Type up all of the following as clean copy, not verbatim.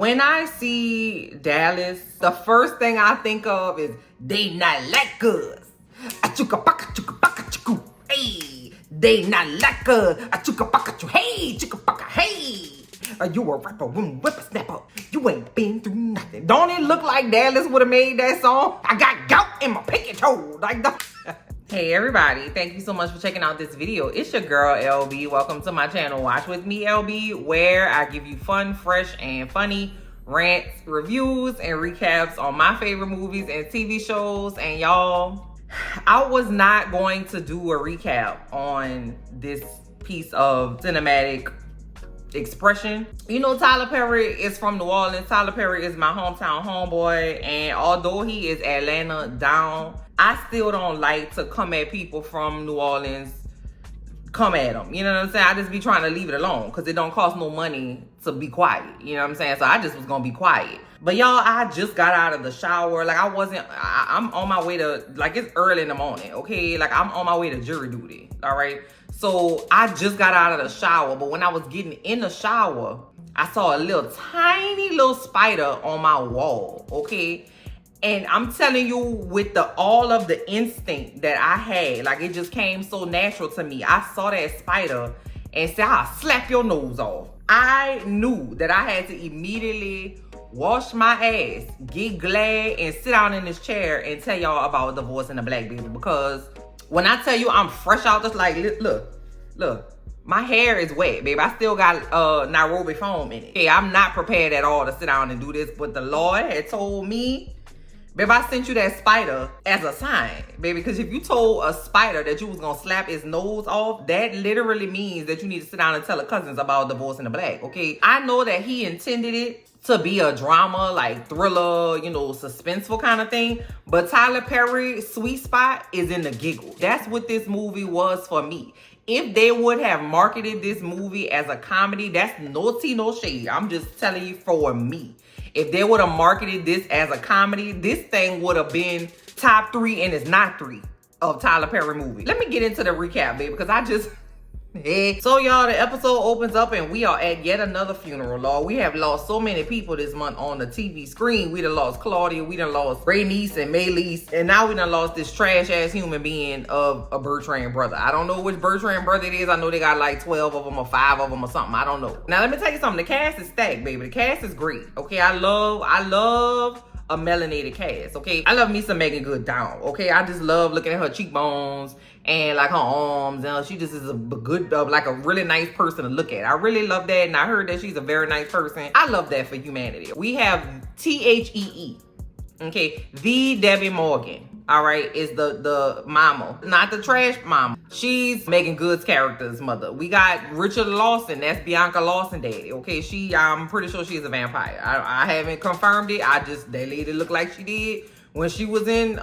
When I see Dallas, the first thing I think of is they not like us. Achuka paka chuka paka chuku. Hey, they not like us. Achuka paka chu. Hey, chuka paka. Hey. You a rapper, whippersnapper. You ain't been through nothing. Don't it look like Dallas would have made that song? I got gout in my pinky toe. Like that. Hey everybody, thank you so much for checking out this video. It's your girl LB. Welcome to my channel, Watch With Me LB, where I give you fun, fresh, and funny rants, reviews, and recaps on my favorite movies and TV shows. And y'all, I was not going to do a recap on this piece of cinematic expression. You know, Tyler Perry is from New Orleans. Tyler Perry is my hometown homeboy, and although he is Atlanta down, I still don't like to come at people from New Orleans, come at them. You know what I'm saying? I just be trying to leave it alone because it don't cost no money to be quiet. You know what I'm saying? So I just was gonna be quiet. But y'all, I just got out of the shower. Like I'm on my way to, like, it's early in the morning, okay? Like I'm on my way to jury duty, all right? So I just got out of the shower, but when I was getting in the shower, I saw a tiny little spider on my wall, okay? And I'm telling you, with all of the instinct that I had, like it just came so natural to me. I saw that spider and said, I'll slap your nose off. I knew that I had to immediately wash my ass, get glad, and sit down in this chair and tell y'all about Divorce and the Black Baby. Because when I tell you I'm fresh out, just like, look, my hair is wet, baby. I still got Nairobi foam in it. Okay, I'm not prepared at all to sit down and do this, but the Lord had told me, baby, I sent you that spider as a sign, baby, because if you told a spider that you was gonna slap its nose off, that literally means that you need to sit down and tell the cousins about Divorce in the Black, okay? I know that he intended it to be a drama, like thriller, you know, suspenseful kind of thing, but Tyler Perry's sweet spot is in the giggle. That's what this movie was for me. If they would have marketed this movie as a comedy, that's no tea, no shade. I'm just telling you, for me. If they would have marketed this as a comedy, this thing would have been top 3, and it's not 3 of Tyler Perry movie. Let me get into the recap, baby, because I just... So y'all, the episode opens up and we are at yet another funeral, Lord. We have lost so many people this month on the TV screen. We done lost Claudia, we done lost Raynice and Maylise, and now we done lost this trash ass human being of a Bertrand brother. I don't know which Bertrand brother it is. I know they got like 12 of them or 5 of them or something. I don't know. Now let me tell you something. The cast is stacked, baby. The cast is great. Okay, I love a melanated cast, okay? I love me some Megan Good down, okay? I just love looking at her cheekbones and like her arms, and she just is a good, like a really nice person to look at. I really love that, and I heard that she's a very nice person. I love that for humanity. We have THEE, okay? The Debbie Morgan, all right, is the mama, not the trash mama. She's Megan Good's character's mother. We got Richard Lawson, that's Bianca Lawson daddy, okay? I'm pretty sure she's a vampire. I haven't confirmed it. That lady looked like she did when she was in,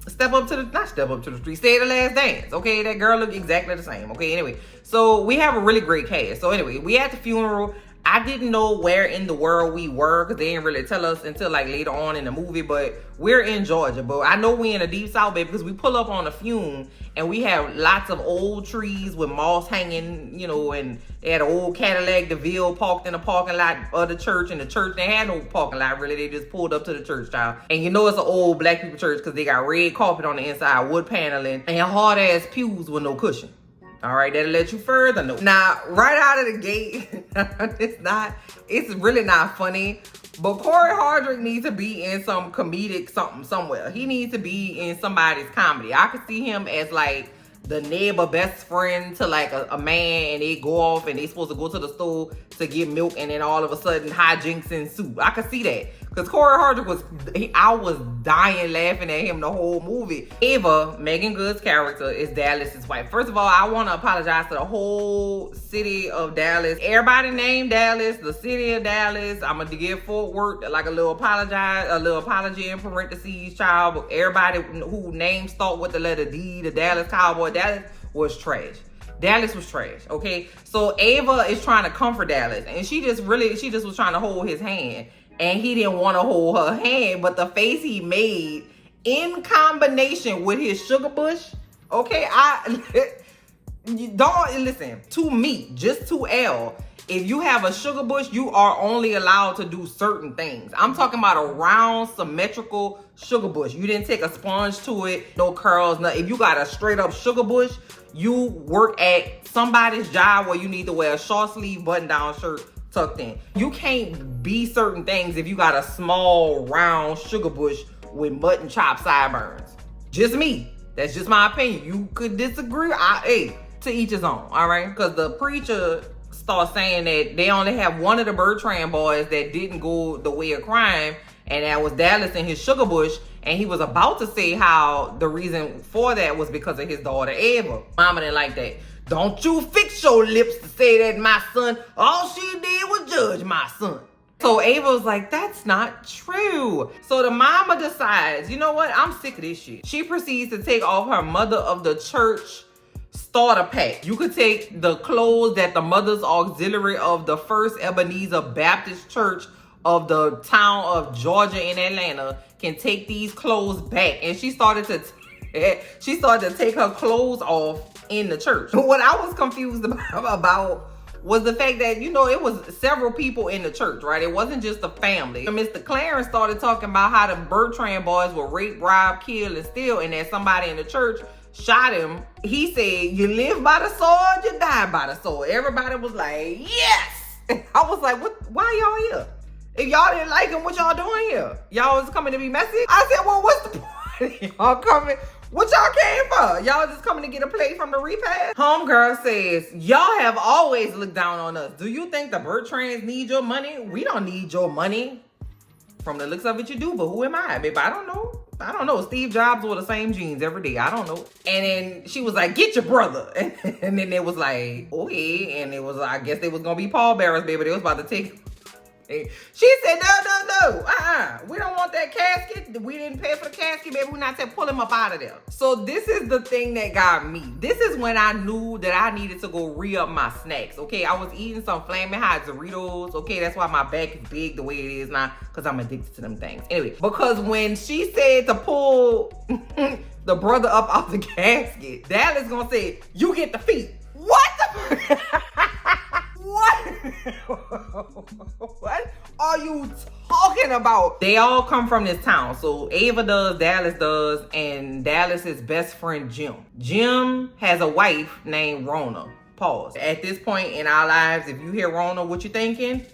Stay at the Last Dance, okay? That girl looked exactly the same, okay? Anyway, so we have a really great cast. So anyway, we at the funeral. I didn't know where in the world we were because they didn't really tell us until like later on in the movie, but we're in Georgia. But I know we in the deep south, baby, because we pull up on the fume and we have lots of old trees with moss hanging, you know, and they had an old Cadillac DeVille parked in the parking lot of the church, and the church, they had no parking lot really. They just pulled up to the church, child. And you know it's an old black people church because they got red carpet on the inside, wood paneling, and hard ass pews with no cushion. All right, that'll let you further know. Now, right out of the gate, it's really not funny, but Corey Hardrick needs to be in some comedic something somewhere. He needs to be in somebody's comedy. I could see him as like the neighbor best friend to like a man, and they go off and they supposed to go to the store to get milk, and then all of a sudden hijinks ensue. I could see that. Because Corey Hardrick I was dying laughing at him the whole movie. Ava, Megan Good's character, is Dallas's wife. First of all, I want to apologize to the whole city of Dallas. Everybody named Dallas, the city of Dallas. I'm going to give Fort Worth like a little apology in parentheses, child. But everybody who names start with the letter D, the Dallas Cowboy, Dallas was trash. Dallas was trash, okay? So Ava is trying to comfort Dallas, and she just was trying to hold his hand. And he didn't want to hold her hand, but the face he made in combination with his sugar bush, okay, don't listen, to me, just to L, If you have a sugar bush, you are only allowed to do certain things. I'm talking about a round, symmetrical sugar bush. You didn't take a sponge to it, no curls, nothing. If you got a straight up sugar bush, you work at somebody's job where you need to wear a short sleeve button down shirt tucked in. You can't be certain things if you got a small round sugar bush with mutton chop sideburns. Just me. That's just my opinion. You could disagree. Hey, to each his own, all right? Because the preacher started saying that they only have one of the Bertrand boys that didn't go the way of crime, and that was Dallas and his sugar bush. And he was about to say how the reason for that was because of his daughter, Ava. Mama didn't like that. Don't you fix your lips to say that my son, all she did was judge my son. So Ava was like, that's not true. So the mama decides, you know what? I'm sick of this shit. She proceeds to take off her mother of the church starter pack. You could take the clothes that the mother's auxiliary of the First Ebenezer Baptist Church of the town of Georgia in Atlanta can take these clothes back. And she started to take her clothes off in the church. What I was confused about was the fact that, you know, it was several people in the church, right? It wasn't just a family. Mr. Clarence started talking about how the Bertrand boys were rape, rob, kill, and steal, and that somebody in the church shot him. He said, you live by the sword, you die by the sword. Everybody was like, yes! I was like, what? Why y'all here? If y'all didn't like him, what y'all doing here? Y'all was coming to be messy? I said, well, what's the point? Y'all coming? What y'all came for? Y'all just coming to get a plate from the repast? Homegirl says, y'all have always looked down on us. Do you think the Bertrands need your money? We don't need your money. From the looks of it, you do, but who am I? Baby, I don't know. I don't know. Steve Jobs wore the same jeans every day. I don't know. And then she was like, get your brother. And then it was like, okay. And it was, I guess they was going to be pallbearers, baby. They was about to take. She said, no. We don't want that casket. We didn't pay for the casket, baby. We're not saying pull him up out of there. So this is the thing that got me. This is when I knew that I needed to go re-up my snacks. Okay, I was eating some Flamin' Hot Doritos. Okay, that's why my back is big the way it is now, because I'm addicted to them things. Anyway, because when she said to pull the brother up out the casket, Dallas gonna say, you get the feet. What the What are you talking about? They all come from this town. So Ava does, Dallas does, and Dallas's best friend, Jim. Jim has a wife named Rona. Pause. At this point in our lives, if you hear Rona, what you thinking?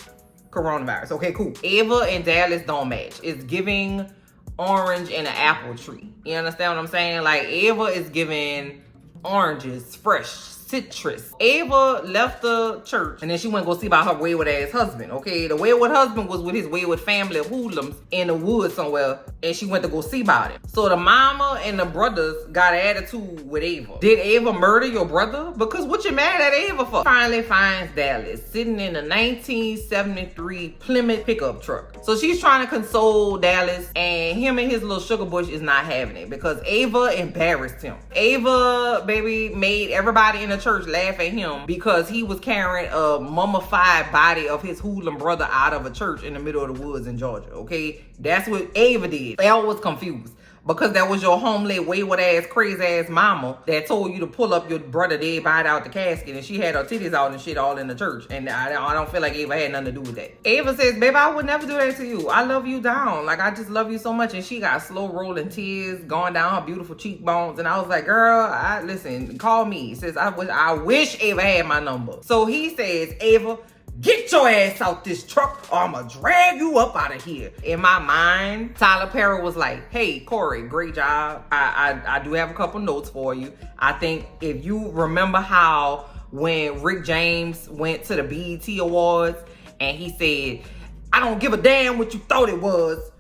Coronavirus. Okay, cool. Ava and Dallas don't match. It's giving orange and an apple tree. You understand what I'm saying? Like, Ava is giving oranges, fresh, citrus. Ava left the church and then she went to go see about her wayward ass husband. Okay, the wayward husband was with his wayward family of hoodlums in the woods somewhere, and she went to go see about him. So the mama and the brothers got an attitude with Ava. Did Ava murder your brother? Because what you mad at Ava for? Finally finds Dallas sitting in a 1973 Plymouth pickup truck. So she's trying to console Dallas, and him and his little sugar bush is not having it because Ava embarrassed him. Ava, baby, made everybody in the church laugh at him because he was carrying a mummified body of his hoodlum brother out of a church in the middle of the woods in Georgia. Okay, that's what Ava did. Elle was confused because that was your homely, wayward ass, crazy ass mama that told you to pull up your brother dead body out the casket, and she had her titties out and shit all in the church. And I don't feel like Ava had nothing to do with that. Ava says, baby, I would never do that to you. I love you down. Like, I just love you so much. And she got slow rolling tears going down her beautiful cheekbones. And I was like, girl, listen, call me. Says, I wish Ava had my number. So he says, Ava, get your ass out this truck or I'ma drag you up out of here. In my mind, Tyler Perry was like, hey, Corey, great job. I do have a couple notes for you. I think if you remember how when Rick James went to the BET Awards and he said, I don't give a damn what you thought it was.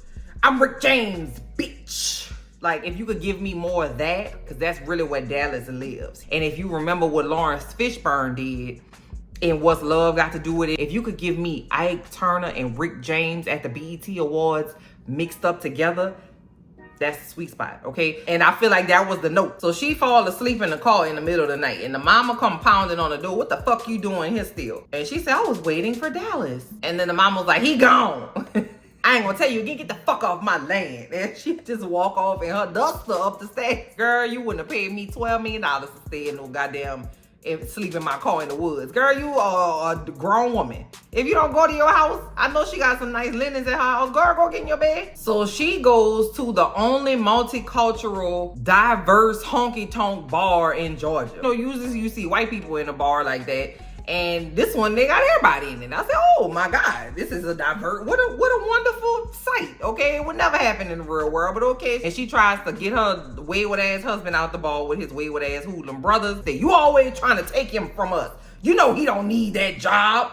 I'm Rick James, bitch. Like, if you could give me more of that, because that's really where Dallas lives. And if you remember what Lawrence Fishburne did, and what's love got to do with it? If you could give me Ike Turner and Rick James at the BET Awards mixed up together, that's the sweet spot, okay? And I feel like that was the note. So she fall asleep in the car in the middle of the night, and the mama come pounding on the door. What the fuck you doing here still? And she said, I was waiting for Dallas. And then the mama was like, he gone. I ain't gonna tell you again, get the fuck off my land. And she just walk off in her duster up the stairs. Girl, you wouldn't have paid me $12 million to stay in no goddamn sleep in my car in the woods. Girl, you are a grown woman. If you don't go to your house, I know she got some nice linens at her house. Girl, go get in your bed. So she goes to the only multicultural, diverse honky-tonk bar in Georgia. You know, usually you see white people in a bar like that. And this one, they got everybody in it. I said, oh my God, this is a diverse, what a wonderful sight. Okay, it would never happen in the real world, but okay. And she tries to get her wayward ass husband out the bar with his wayward ass hoodlum brothers. Say, you always trying to take him from us. You know he don't need that job.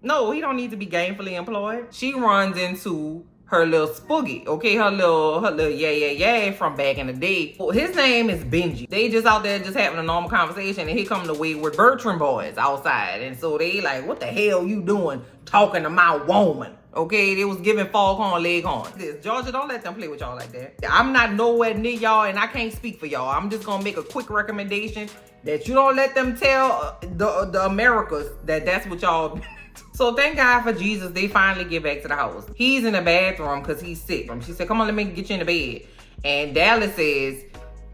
No, he don't need to be gainfully employed. She runs into her little spoogie, okay, her little yeah from back in the day. Well, his name is Benji. They just out there just having a normal conversation, and here come the wayward Bertrand boys outside, and so they like, what the hell you doing talking to my woman? Okay, they was giving foghorn leghorn. Georgia, don't let them play with y'all like that. I'm not nowhere near y'all, and I can't speak for y'all. I'm just gonna make a quick recommendation that you don't let them tell the Americas that that's what y'all. So thank God for Jesus, they finally get back to the house. He's in the bathroom because he's sick. She said, come on, let me get you in the bed. And Dallas says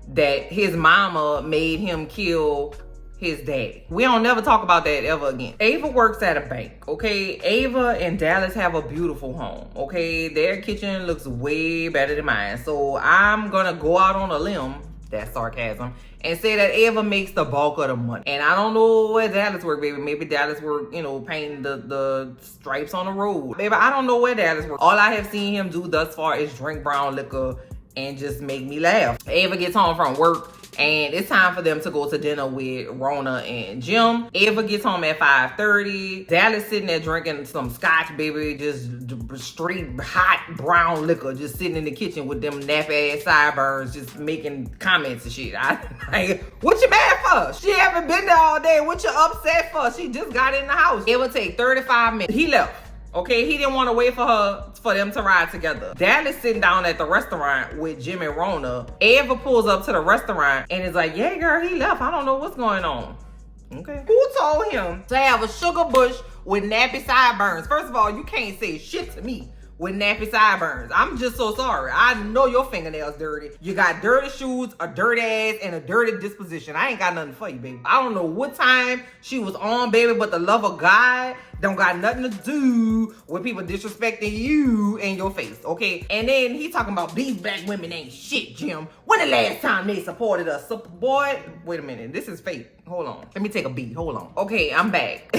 that his mama made him kill his daddy. We don't never talk about that ever again. Ava works at a bank, okay? Ava and Dallas have a beautiful home, okay? Their kitchen looks way better than mine. So I'm gonna go out on a limb, that's sarcasm, and say that Ava makes the bulk of the money. And I don't know where Dallas work, baby. Maybe Dallas work, you know, painting the stripes on the road. Baby, I don't know where Dallas work. All I have seen him do thus far is drink brown liquor and just make me laugh. Ava gets home from work, and it's time for them to go to dinner with Rona and Jim. Ava gets home at 5:30. Dallas sitting there drinking some scotch, baby, just straight hot brown liquor, just sitting in the kitchen with them nappy ass sideburns, just making comments and shit. I like, what you mad for? She haven't been there all day. What you upset for? She just got in the house. It would take 35 minutes. He left. Okay, he didn't want to wait for them to ride together. Dallas sitting down at the restaurant with Jim and Rona. Ava pulls up to the restaurant and is like, yeah, girl, he left. I don't know what's going on. Okay. Who told him to have a sugar bush with nappy sideburns? First of all, you can't say shit to me with nappy sideburns. I'm just so sorry. I know your fingernails dirty. You got dirty shoes, a dirty ass, and a dirty disposition. I ain't got nothing for you, baby. I don't know what time she was on, baby, but the love of God don't got nothing to do with people disrespecting you in your face, okay? And then he talking about these black women ain't shit, Jim. When the last time they supported us? Boy, wait a minute. This is fake. Hold on. Let me take a beat. Hold on. Okay, I'm back.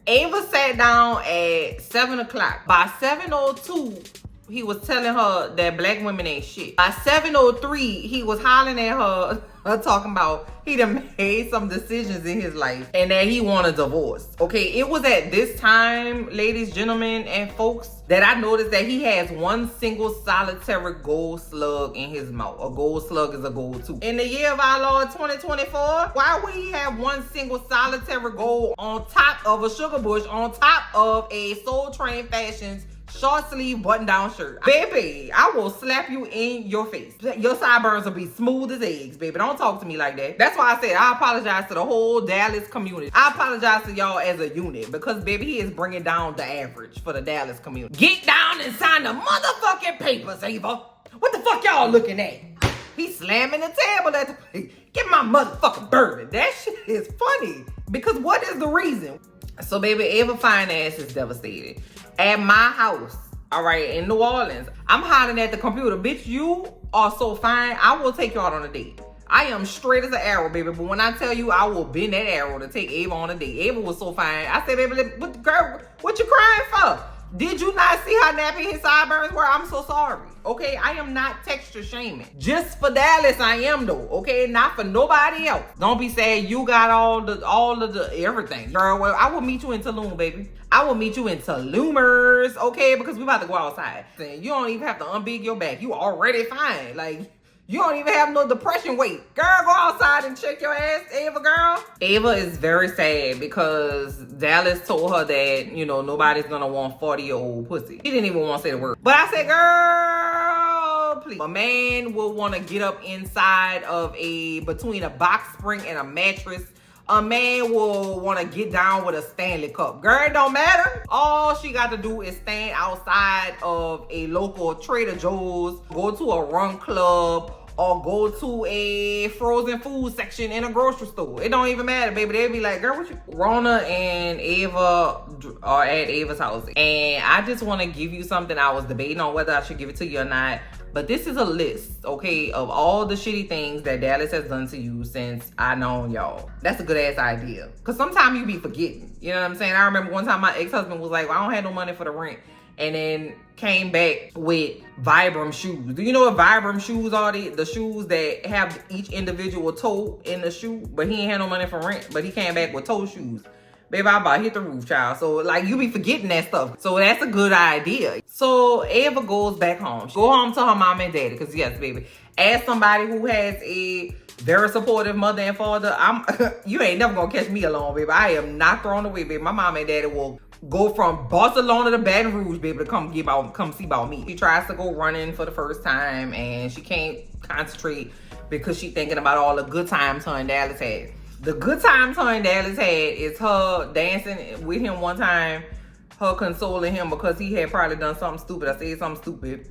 Ava sat down at 7 o'clock. By 7:02, he was telling her that black women ain't shit. By 7:03, he was hollering at her talking about he done made some decisions in his life and that he want a divorce. Okay, it was at this time, ladies, gentlemen, and folks, that I noticed that he has one single solitary gold slug in his mouth. A gold slug is a gold tooth. In the year of our Lord 2024, why would he have one single solitary gold on top of a sugar bush, on top of a Soul Train Fashions short sleeve button down shirt? Baby, I will slap you in your face. Your sideburns will be smooth as eggs, baby. Don't talk to me like that. That's why I said I apologize to the whole Dallas community. I apologize to y'all as a unit because, baby, he is bringing down the average for the Dallas community. Get down and sign the motherfucking papers, Ava. What the fuck y'all looking at? He's slamming the table at the... Get my motherfucking bourbon. That shit is funny because what is the reason? So, baby, Ava fine ass is devastated. At my house, all right, in New Orleans, I'm hollering at the computer. Bitch, you are so fine. I will take you out on a date. I am straight as an arrow, baby. But when I tell you I will bend that arrow to take Ava on a date. Ava was so fine. I said, baby, girl, what you crying for? Did you not see how nappy his sideburns were? I'm so sorry. Okay, I am not texture shaming. Just for Dallas, I am though. Okay, not for nobody else. Don't be saying you got all of the everything. Girl, well, I will meet you in Tulum, baby. I will meet you in Tulumers, okay? Because we about to go outside. You don't even have to unbig your back. You already fine. Like, you don't even have no depression weight. Girl, go outside and check your ass, Ava, girl. Ava is very sad because Dallas told her that, you know, nobody's gonna want 40-year-old pussy. She didn't even want to say the word. But I said, girl, please. A man will want to get up inside of between a box spring and a mattress. A man will want to get down with a Stanley Cup. Girl, it don't matter. All she got to do is stand outside of a local Trader Joe's, go to a run club, or go to a frozen food section in a grocery store. It don't even matter, baby. They'll be like, girl, what you... Rona and Ava are at Ava's house. And I just want to give you something. I was debating on whether I should give it to you or not. But this is a list, okay, of all the shitty things that Dallas has done to you since I known y'all. That's a good ass idea. Because sometimes you be forgetting. You know what I'm saying? I remember one time my ex-husband was like, well, I don't have no money for the rent. And then came back with Vibram shoes. Do you know what Vibram shoes are? The shoes that have each individual toe in the shoe. But he ain't had no money for rent. But he came back with toe shoes. Baby, I about hit the roof, child. So, like, you be forgetting that stuff. So, that's a good idea. So, Ava goes back home. Go home to her mom and daddy. Because, yes, baby, as somebody who has a very supportive mother and father, you ain't never going to catch me alone, baby. I am not thrown away, baby. My mom and daddy will go from Barcelona to Baton Rouge, baby, to come see about me. She tries to go running for the first time, and she can't concentrate because she's thinking about all the good times her and Dallas had. The good times her and Dallas had is her dancing with him one time, her consoling him because he had probably done something stupid. I said something stupid.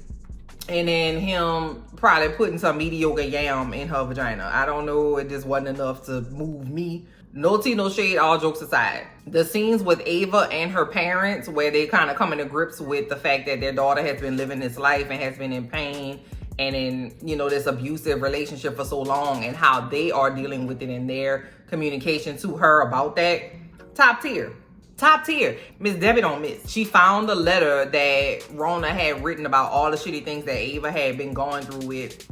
And then him probably putting some mediocre yam in her vagina. I don't know. It just wasn't enough to move me. No tea, no shade, all jokes aside. The scenes with Ava and her parents where they kind of come into grips with the fact that their daughter has been living this life and has been in pain and in, you know, this abusive relationship for so long, and how they are dealing with it in their communication to her about that. Top tier. Top tier. Miss Debbie don't miss. She found a letter that Rona had written about all the shitty things that Ava had been going through with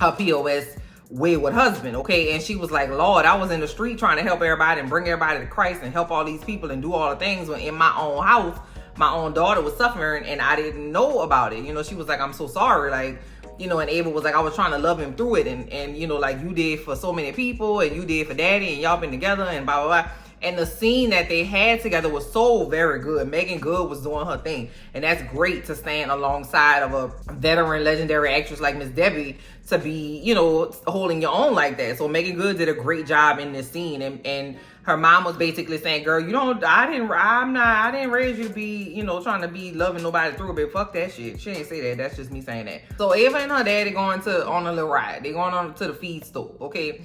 her POS wayward husband, okay? And she was like, Lord, I was in the street trying to help everybody and bring everybody to Christ and help all these people and do all the things when in my own house, my own daughter was suffering and I didn't know about it. You know, she was like, I'm so sorry. Like, you know, and Ava was like, I was trying to love him through it. And you know, like you did for so many people and you did for daddy and y'all been together and blah, blah, blah. And the scene that they had together was so very good. Megan Good was doing her thing. And that's great to stand alongside of a veteran, legendary actress like Miss Debbie to be, you know, holding your own like that. So Megan Good did a great job in this scene. And her mom was basically saying, girl, I didn't raise you to be, you know, trying to be loving nobody through it, but fuck that shit. She ain't say that. That's just me saying that. So Ava and her daddy going on a little ride. They going on to the feed store, okay?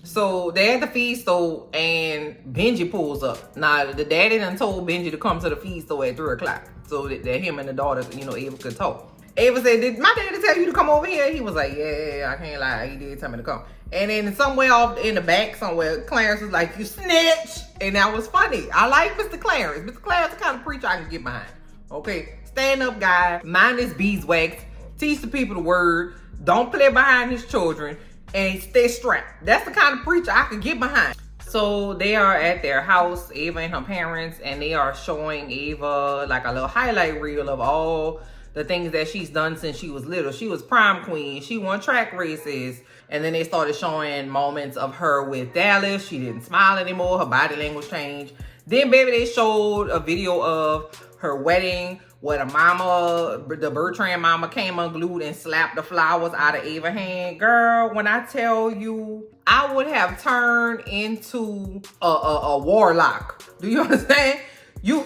So they at the feed store and Benji pulls up. Now the daddy done told Benji to come to the feed store at 3 o'clock so that him and the daughter, you know, Ava could talk. Ava said, did my daddy tell you to come over here? He was like, yeah, I can't lie. He did tell me to come. And then somewhere off in the back somewhere, Clarence was like, you snitch. And that was funny. I like Mr. Clarence. Mr. Clarence is the kind of preacher I can get behind. Okay, stand up guy, mind his beeswax, teach the people the word, don't play behind his children, and stay strapped. That's the kind of preacher I could get behind. So they are at their house, Ava and her parents, and they are showing Ava like a little highlight reel of all the things that she's done since she was little. She was prom queen. She won track races. And then they started showing moments of her with Dallas. She didn't smile anymore. Her body language changed. Then, baby, they showed a video of her wedding where the Bertrand mama came unglued and slapped the flowers out of Ava's hand. Girl, when I tell you, I would have turned into a warlock. Do you understand? You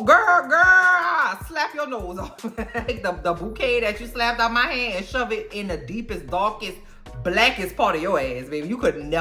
girl, slap your nose off. the bouquet that you slapped out my hand and shove it in the deepest, darkest, blackest part of your ass, baby. You could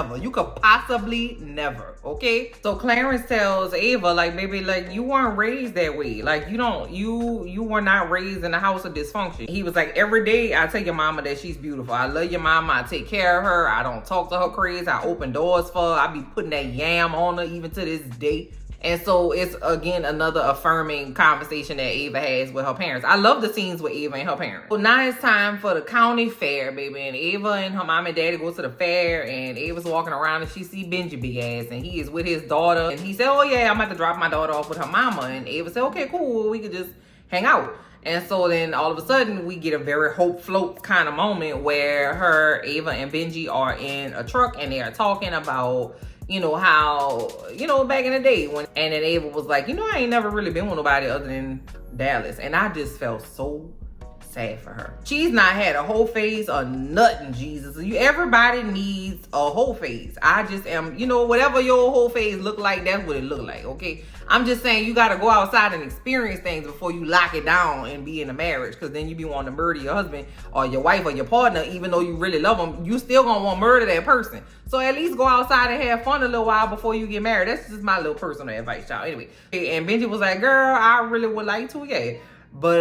possibly never, okay? So Clarence tells Ava, like, baby, like, you weren't raised that way. Like, you were not raised in a house of dysfunction. He was like, every day I tell your mama that she's beautiful. I love your mama. I take care of her. I don't talk to her crazy. I open doors for her. I be putting that yam on her even to this day. And so it's, again, another affirming conversation that Ava has with her parents. I love the scenes with Ava and her parents. So now it's time for the county fair, baby. And Ava and her mom and daddy go to the fair. And Ava's walking around and she see Benji big ass. And he is with his daughter. And he said, oh, yeah, I'm about to drop my daughter off with her mama. And Ava said, okay, cool. We could just hang out. And so then all of a sudden we get a very hope float kind of moment where Ava and Benji are in a truck. And they are talking about, you know, how, you know, back in the day and then Ava was like, you know, I ain't never really been with nobody other than Dallas. And I just felt so sad for her. She's not had a whole phase or nothing, Jesus. Everybody needs a whole phase. I just am, you know, whatever your whole phase look like, that's what it look like, okay? I'm just saying you got to go outside and experience things before you lock it down and be in a marriage. Because then you be wanting to murder your husband or your wife or your partner, even though you really love them. You still going to want to murder that person. So at least go outside and have fun a little while before you get married. That's just my little personal advice, y'all. Anyway, and Benji was like, girl, I really would like to, yeah. But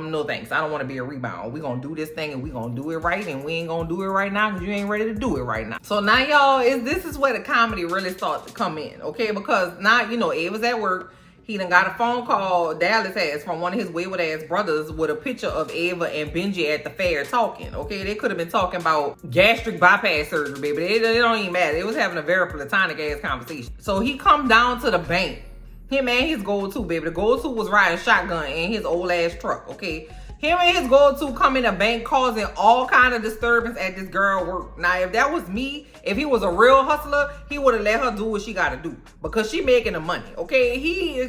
no thanks. I don't want to be a rebound. We gonna do this thing and we gonna do it right, and we ain't gonna do it right now because you ain't ready to do it right now. So now, y'all, this is where the comedy really starts to come in, okay? Because now, you know, Ava's at work. He done got a phone call, Dallas has, from one of his wayward ass brothers with a picture of Ava and Benji at the fair talking, okay? They could have been talking about gastric bypass surgery, baby. It don't even matter. They was having a very platonic ass conversation. So he come down to the bank. Him and his go-to, baby. The go-to was riding shotgun in his old ass truck, okay? Him and his go-to come in the bank causing all kind of disturbance at this girl work. Now, if that was me, if he was a real hustler, he would have let her do what she got to do. Because she making the money, okay?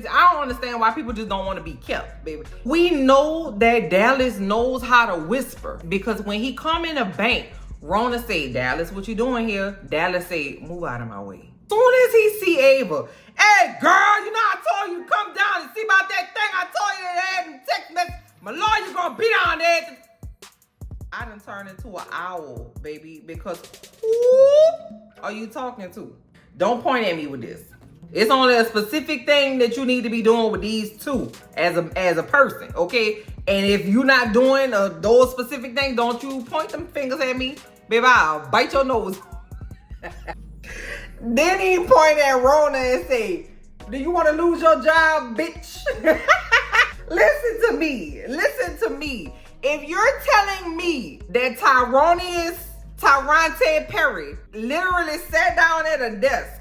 I don't understand why people just don't want to be kept, baby. We know that Dallas knows how to whisper. Because when he come in the bank, Rona say, Dallas, what you doing here? Dallas say, move out of my way. Soon as he see Ava, hey girl, you know I told you to come down and see about that thing I told you that had in text message. My lawyer gonna be down there. I done turned into an owl, baby, because who are you talking to? Don't point at me with this. It's only a specific thing that you need to be doing with these two as a person, okay? And if you're not doing those specific things, don't you point them fingers at me, baby. I'll bite your nose. Then he point at Rona and say, do you want to lose your job, bitch? Listen to me. Listen to me. If you're telling me that Tyronte Perry literally sat down at a desk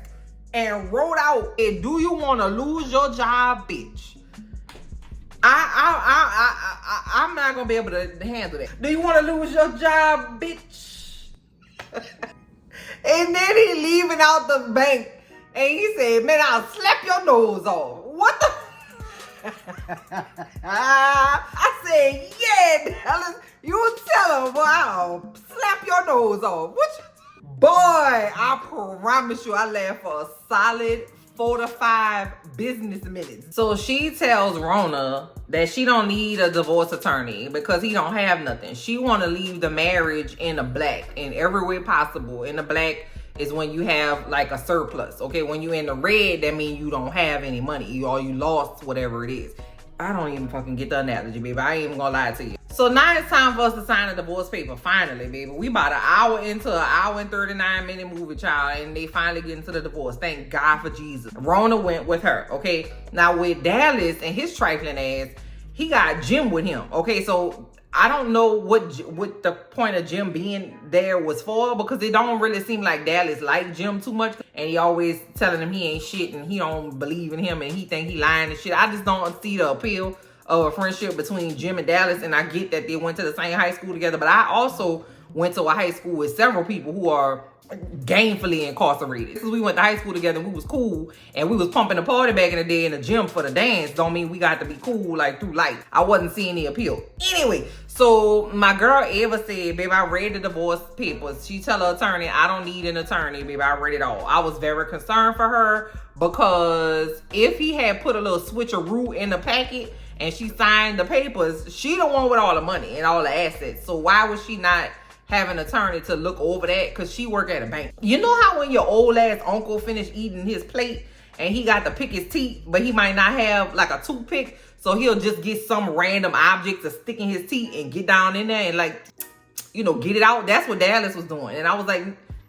and wrote out, do you want to lose your job, bitch? I'm not going to be able to handle that. Do you want to lose your job, bitch? And then he leaving out the bank and he said, man, I'll slap your nose off. What the? I said, yeah, Dallas, you tell him, boy, I'll slap your nose off. Boy, I promise you, I laughed for a solid 4 to 5 business minutes. So she tells Rona that she don't need a divorce attorney because he don't have nothing. She want to leave the marriage in the black in every way possible. In the black is when you have like a surplus. Okay, when you in the red, that means you don't have any money or you lost whatever it is. I don't even fucking get the analogy, baby. I ain't even gonna lie to you. So now it's time for us to sign a divorce paper, finally, baby. We about an hour into an hour and 39-minute movie, child, and they finally get into the divorce. Thank God for Jesus. Rona went with her, okay? Now with Dallas and his trifling ass, he got Jim with him, okay? So I don't know what the point of Jim being there was for, because it don't really seem like Dallas liked Jim too much, and he always telling him he ain't shit and he don't believe in him and he think he lying and shit. I just don't see the appeal of a friendship between Jim and Dallas, and I get that they went to the same high school together, but I also went to a high school with several people who are gainfully incarcerated. Since we went to high school together, we was cool and we was pumping the party back in the day in the gym for the dance, don't mean we got to be cool like through life. I wasn't seeing the appeal. Anyway, so my girl Ava said, baby, I read the divorce papers. She tell her attorney, I don't need an attorney, baby, I read it all. I was very concerned for her because if he had put a little switcheroo in the packet and she signed the papers, she the one with all the money and all the assets. So why would she not have an attorney to look over that? Because she work at a bank. You know how when your old ass uncle finished eating his plate and he got to pick his teeth, but he might not have like a toothpick, so he'll just get some random object to stick in his teeth and get down in there and like, you know, get it out. That's what Dallas was doing. And I was like,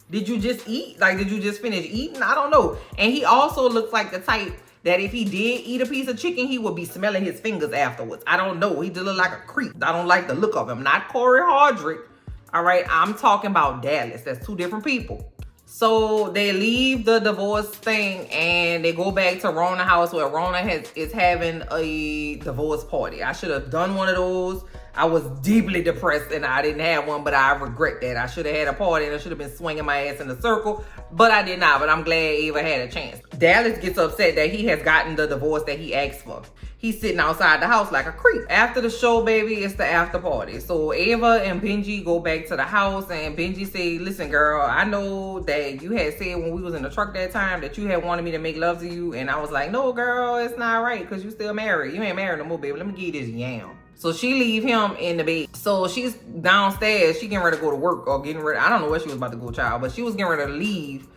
did you just eat? Like, did you just finish eating? I don't know. And he also looks like the type that if he did eat a piece of chicken, he would be smelling his fingers afterwards. I don't know. He just look like a creep. I don't like the look of him. Not Corey Hardrick. All right, I'm talking about Dallas. That's two different people. So they leave the divorce thing and they go back to Rona's house where Rona is having a divorce party. I should have done one of those. I was deeply depressed and I didn't have one, but I regret that. I should have had a party and I should have been swinging my ass in a circle, but I did not. But I'm glad Ava had a chance. Dallas gets upset that he has gotten the divorce that he asked for. He's sitting outside the house like a creep. After the show, baby, it's the after party. So Ava and Benji go back to the house and Benji say, listen, girl, I know that you had said when we was in the truck that time that you had wanted me to make love to you. And I was like, no, girl, it's not right because you still married. You ain't married no more, baby. Let me give you this yam. So she leave him in the bed. So she's downstairs. She getting ready to go to work or getting ready. I don't know where she was about to go, child, but she was getting ready to leave.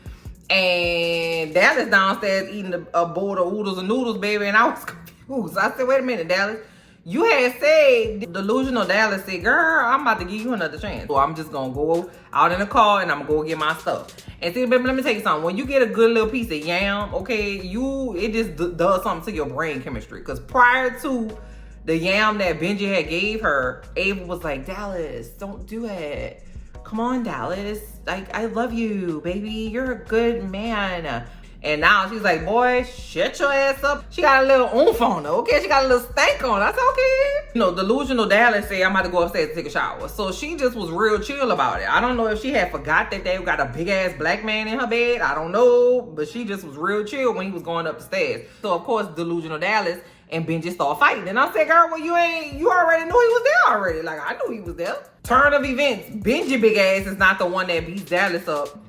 And Dallas downstairs eating a bowl of oodles and noodles, baby. And I was confused. I said, wait a minute, Dallas. You had said, delusional Dallas said, girl, I'm about to give you another chance. So I'm just going to go out in the car and I'm going to go get my stuff. And see, baby, let me tell you something. When you get a good little piece of yam, okay, it just does something to your brain chemistry. Because prior to the yam that Benji had gave her, Ava was like, Dallas, don't do it. Come on, Dallas. Like, I love you, baby. You're a good man. And now she's like, boy, shut your ass up. She got a little oomph on her, okay? She got a little stank on her. That's okay. You know, delusional Dallas said, I'm about to go upstairs to take a shower. So she just was real chill about it. I don't know if she had forgot that they got a big-ass black man in her bed. I don't know. But she just was real chill when he was going up the stairs. So, of course, delusional Dallas and Benji started fighting. And I said, girl, well, you already knew he was there already. Like, I knew he was there. Turn of events. Benji big ass is not the one that beats Dallas up.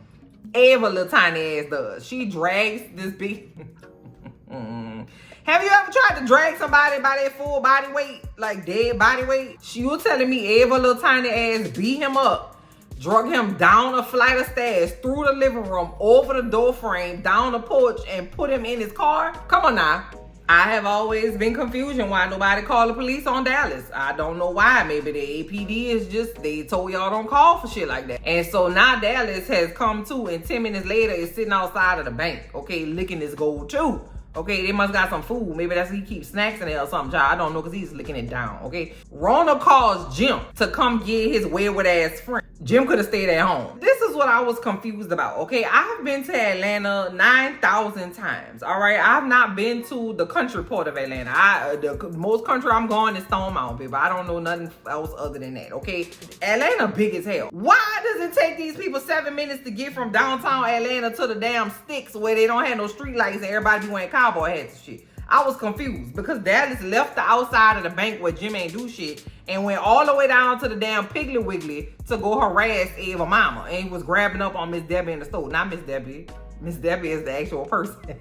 Ava little tiny ass does. She drags this big. Have you ever tried to drag somebody by their full body weight? Like dead body weight? You were telling me Ava little tiny ass beat him up, drug him down a flight of stairs, through the living room, over the door frame, down the porch, and put him in his car? Come on now. I have always been confused why nobody called the police on Dallas. I don't know why. Maybe the APD is just, they told y'all don't call for shit like that. And so now Dallas has come to, and 10 minutes later is sitting outside of the bank, okay, licking his gold too. Okay, they must got some food. Maybe that's he keeps snacks in there or something, child. I don't know, because he's licking it down, okay? Rona calls Jim to come get his wayward ass friend. Jim could have stayed at home. This is what I was confused about, okay? I have been to Atlanta 9,000 times, all right? I've not been to the country part of Atlanta. The most country I'm going is Stone Mountain, baby. I don't know nothing else other than that, okay? Atlanta big as hell. Why does it take these people 7 minutes to get from downtown Atlanta to the damn sticks where they don't have no street lights and everybody be wearing cowboy hats and shit? I was confused because Dallas left the outside of the bank where Jim ain't do shit and went all the way down to the damn Piggly Wiggly to go harass Ava mama. And he was grabbing up on Miss Debbie in the store. Not Miss Debbie. Miss Debbie is the actual person.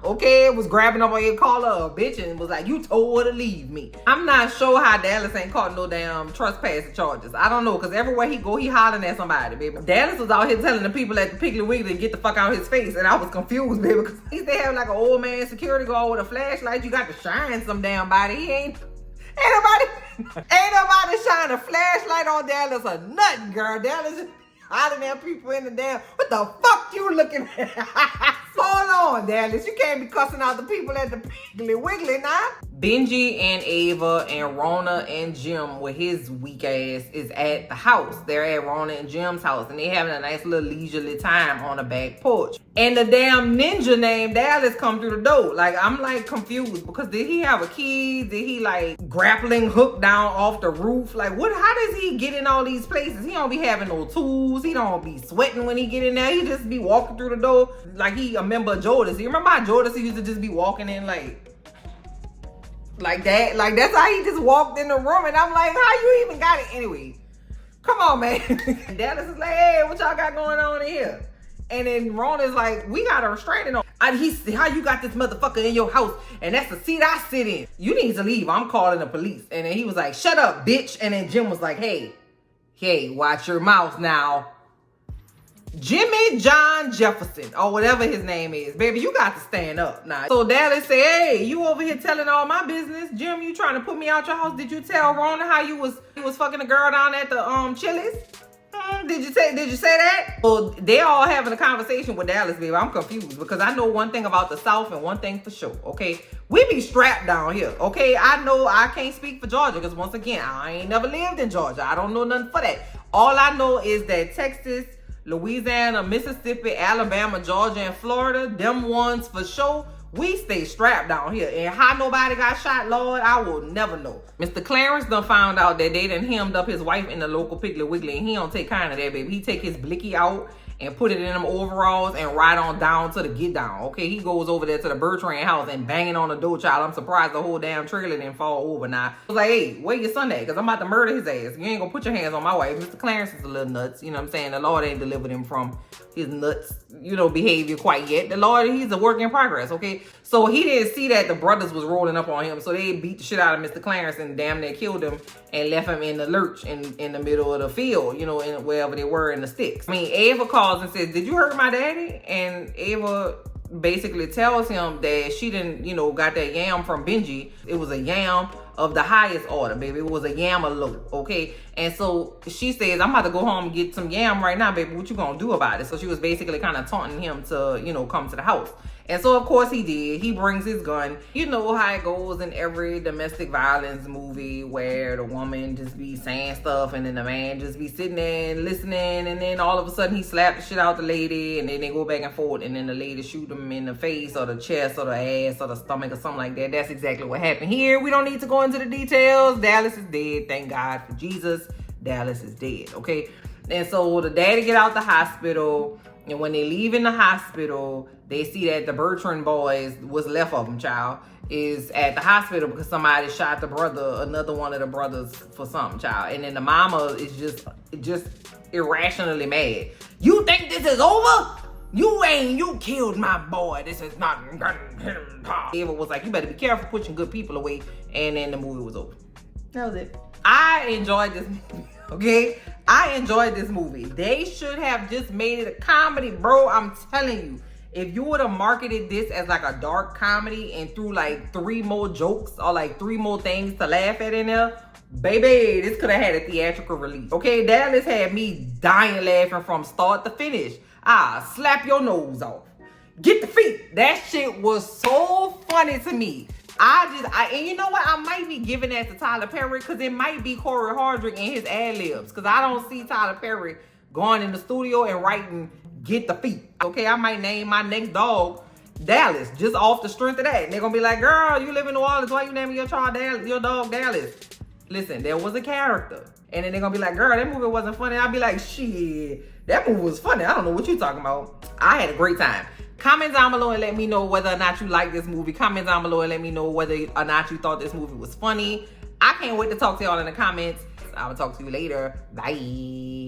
Okay, it was grabbing up on Ava, called her a bitch and was like, you told her to leave me. I'm not sure how Dallas ain't caught no damn trespassing charges. I don't know, because everywhere he go, he hollering at somebody, baby. Dallas was out here telling the people at the Piggly Wiggly to get the fuck out of his face, and I was confused, baby, because they have like an old man security guard with a flashlight. You got to shine some damn body. Ain't nobody shine a flashlight on Dallas or nothing, girl. Dallas hollering at people in the damn, what the fuck you looking at? Hold on, Dallas. You can't be cussing out the people at the Piggly Wiggly now. Benji and Ava and Rona and Jim with his weak ass is at the house. They're at Rona and Jim's house and they having a nice little leisurely time on the back porch. And the damn ninja named Dallas come through the door. Like, I'm like confused because did he have a key? Did he like grappling hook down off the roof? Like, what? How does he get in all these places? He don't be having no tools. He don't be sweating when he get in there. He just be walking through the door like he a member of Jodeci. You remember how Jodeci used to just be walking in like that? Like, that's how he just walked in the room. And I'm like, how you even got it? Anyway, come on, man. Dallas is like, hey, what y'all got going on in here? And then Ron is like, we got a restraining order. He said, how you got this motherfucker in your house? And that's the seat I sit in. You need to leave. I'm calling the police. And then he was like, shut up, bitch. And then Jim was like, hey, watch your mouth now. Jimmy John Jefferson, or whatever his name is. Baby, you got to stand up now. So Dallas said, hey, you over here telling all my business. Jim, you trying to put me out your house? Did you tell Rona how you was fucking a girl down at the Chili's? Did you say that? Well, they all having a conversation with Dallas, baby. I'm confused because I know one thing about the South and one thing for sure, okay? We be strapped down here, okay? I know I can't speak for Georgia because once again, I ain't never lived in Georgia. I don't know nothing for that. All I know is that Texas, Louisiana, Mississippi, Alabama, Georgia, and Florida, them ones for sure, We stay strapped down here. And how nobody got shot, Lord, I will never know. Mr. Clarence done found out that they done hemmed up his wife in the local Piggly Wiggly, and he don't take kind of that, baby. He take his blicky out and put it in them overalls and ride on down to the get down. Okay, he goes over there to the Bertrand house and banging on the door, child. I'm surprised the whole damn trailer didn't fall over. Now, I was like, hey, where your son at? Because I'm about to murder his ass. You ain't gonna put your hands on my wife. Mr. Clarence is a little nuts. You know what I'm saying? The Lord ain't delivered him from his nuts, behavior quite yet. The Lord, he's a work in progress, okay? So he didn't see that the brothers was rolling up on him. So they beat the shit out of Mr. Clarence and damn near killed him and left him in the lurch in the middle of the field, in wherever they were in the sticks. I mean, Ava calls and says, did you hurt my daddy? And Ava basically tells him that she didn't, got that yam from Benji. It was a yam of the highest order, baby. It was a yam-a-loaf, okay? And so she says, I'm about to go home and get some yam right now, baby. What you gonna do about it? So she was basically kind of taunting him to, come to the house. And so, of course, he did. He brings his gun. You know how it goes in every domestic violence movie where the woman just be saying stuff and then the man just be sitting there and listening, and then all of a sudden he slapped the shit out the lady, and then they go back and forth, and then the lady shoot him in the face or the chest or the ass or the stomach or something like that. That's exactly what happened here. We don't need to go into the details. Dallas is dead. Thank God for Jesus. Dallas is dead, okay? And so the daddy get out the hospital, and when they leave in the hospital, they see that the Bertrand boys, what's left of them, child, is at the hospital because somebody shot another one of the brothers for something, child. And then the mama is just irrationally mad. You think this is over? You killed my boy. This is not. Eva was like, you better be careful pushing good people away. And then the movie was over. That was it. I enjoyed this movie, okay? I enjoyed this movie. They should have just made it a comedy, bro. I'm telling you. If you would have marketed this as like a dark comedy and threw like 3 more jokes or like 3 more things to laugh at in there, baby, this could have had a theatrical release. Okay, Dallas had me dying laughing from start to finish. Slap your nose off. Get the feet. That shit was so funny to me. And you know what? I might be giving that to Tyler Perry because it might be Corey Hardrick and his ad-libs, because I don't see Tyler Perry going in the studio and writing get the feet. Okay, I might name my next dog Dallas just off the strength of that. And they're gonna be like, girl, you live in New Orleans, why you naming your dog Dallas? Listen, there was a character. And then they're gonna be like, girl, that movie wasn't funny. I'll be like, shit, that movie was funny. I don't know what you're talking about. I had a great time. Comment down below and let me know whether or not you like this movie. Comment down below and let me know whether or not you thought this movie was funny. I can't wait to talk to y'all in the comments. I will talk to you later. Bye.